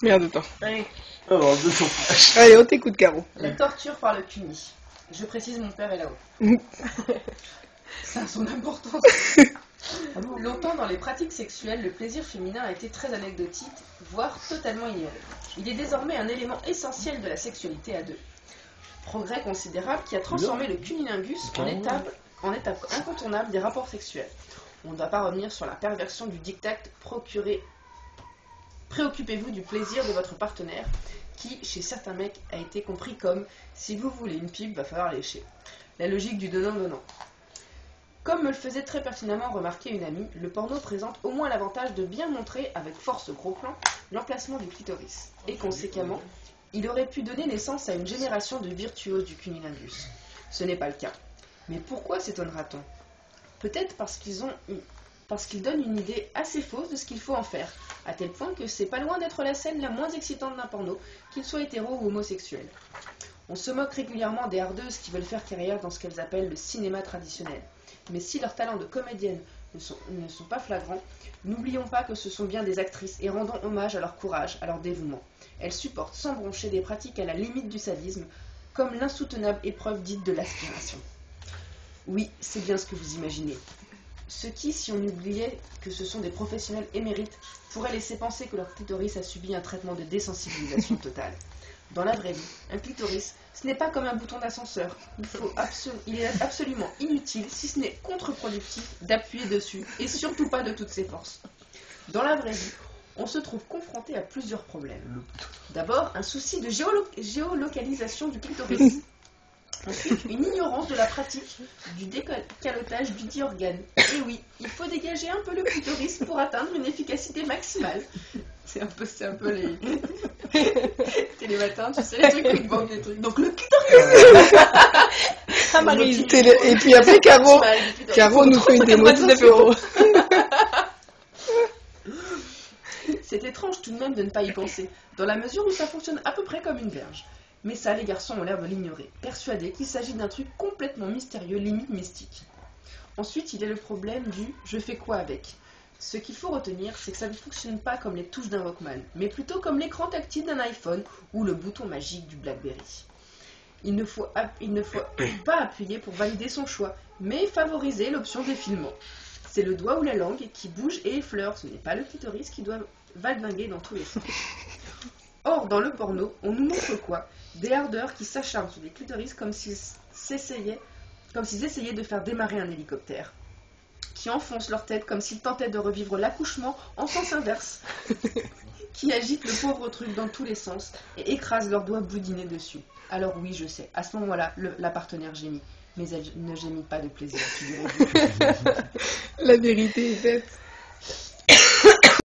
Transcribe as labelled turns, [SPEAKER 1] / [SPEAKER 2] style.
[SPEAKER 1] Merde, attends.
[SPEAKER 2] Allez,
[SPEAKER 3] Alors, de son flash.
[SPEAKER 1] Allez, on t'écoute, Caro.
[SPEAKER 2] la torture par le cuni. Je précise, mon père est là-haut. Ça a son importance. Longtemps dans les pratiques sexuelles, le plaisir féminin a été très anecdotique, voire totalement ignoré. Il est désormais un élément essentiel de la sexualité à deux. Progrès considérable qui a transformé le cunilingus en étape incontournable des rapports sexuels. On ne doit pas revenir sur la perversion du diktat préoccupez-vous du plaisir de votre partenaire, qui, chez certains mecs, a été compris comme si vous voulez une pipe, va falloir lécher. La logique du donnant-donnant. Comme me le faisait très pertinemment remarquer une amie, le porno présente au moins l'avantage de bien montrer, avec force gros plan, l'emplacement du clitoris. Et conséquemment, il aurait pu donner naissance à une génération de virtuoses du cunilingus. Ce n'est pas le cas. Mais pourquoi s'étonnera-t-on? Peut-être parce qu'ils donnent une idée assez fausse de ce qu'il faut en faire, à tel point que c'est pas loin d'être la scène la moins excitante d'un porno, qu'il soit hétéro ou homosexuel. On se moque régulièrement des hardeuses qui veulent faire carrière dans ce qu'elles appellent le cinéma traditionnel. Mais si leurs talents de comédiennes ne sont pas flagrants, n'oublions pas que ce sont bien des actrices et rendons hommage à leur courage, à leur dévouement. Elles supportent sans broncher des pratiques à la limite du sadisme, comme l'insoutenable épreuve dite de l'aspiration. Oui, c'est bien ce que vous imaginez. Ce qui, si on oubliait que ce sont des professionnels émérites, pourrait laisser penser que leur clitoris a subi un traitement de désensibilisation totale. Dans la vraie vie, un clitoris, ce n'est pas comme un bouton d'ascenseur. Il est absolument inutile, si ce n'est contre-productif, d'appuyer dessus, et surtout pas de toutes ses forces. Dans la vraie vie, on se trouve confronté à plusieurs problèmes. D'abord, un souci de géolocalisation du clitoris. Ensuite, une ignorance de la pratique du décalotage du dit organe. Et oui, il faut dégager un peu le clitoris pour atteindre une efficacité maximale. C'est un peu les télématins, tu sais, les trucs qui te vendent des trucs. Donc le clitoris.
[SPEAKER 1] Ah, Marie. Et puis après, Caro nous fait une démonstration.
[SPEAKER 2] C'est étrange tout de même de ne pas y penser, dans la mesure où ça fonctionne à peu près comme une verge. Mais ça, les garçons ont l'air de l'ignorer, persuadés qu'il s'agit d'un truc complètement mystérieux, limite mystique. Ensuite, il y a le problème du « je fais quoi avec ?» Ce qu'il faut retenir, c'est que ça ne fonctionne pas comme les touches d'un Walkman, mais plutôt comme l'écran tactile d'un iPhone ou le bouton magique du BlackBerry. Il ne faut pas appuyer pour valider son choix, mais favoriser l'option défilement. C'est le doigt ou la langue qui bouge et effleure, ce n'est pas le clitoris qui doit valdinguer dans tous les sens. Or, dans le porno, on nous montre quoi? Des hardeurs qui s'acharnent sur des clitoris comme s'ils essayaient de faire démarrer un hélicoptère, qui enfoncent leur tête comme s'ils tentaient de revivre l'accouchement en sens inverse, qui agitent le pauvre truc dans tous les sens et écrasent leurs doigts boudinés dessus. Alors oui, je sais, à ce moment-là, la partenaire gémit, mais elle ne gémit pas de plaisir, figurez-vous.
[SPEAKER 1] La vérité est faite.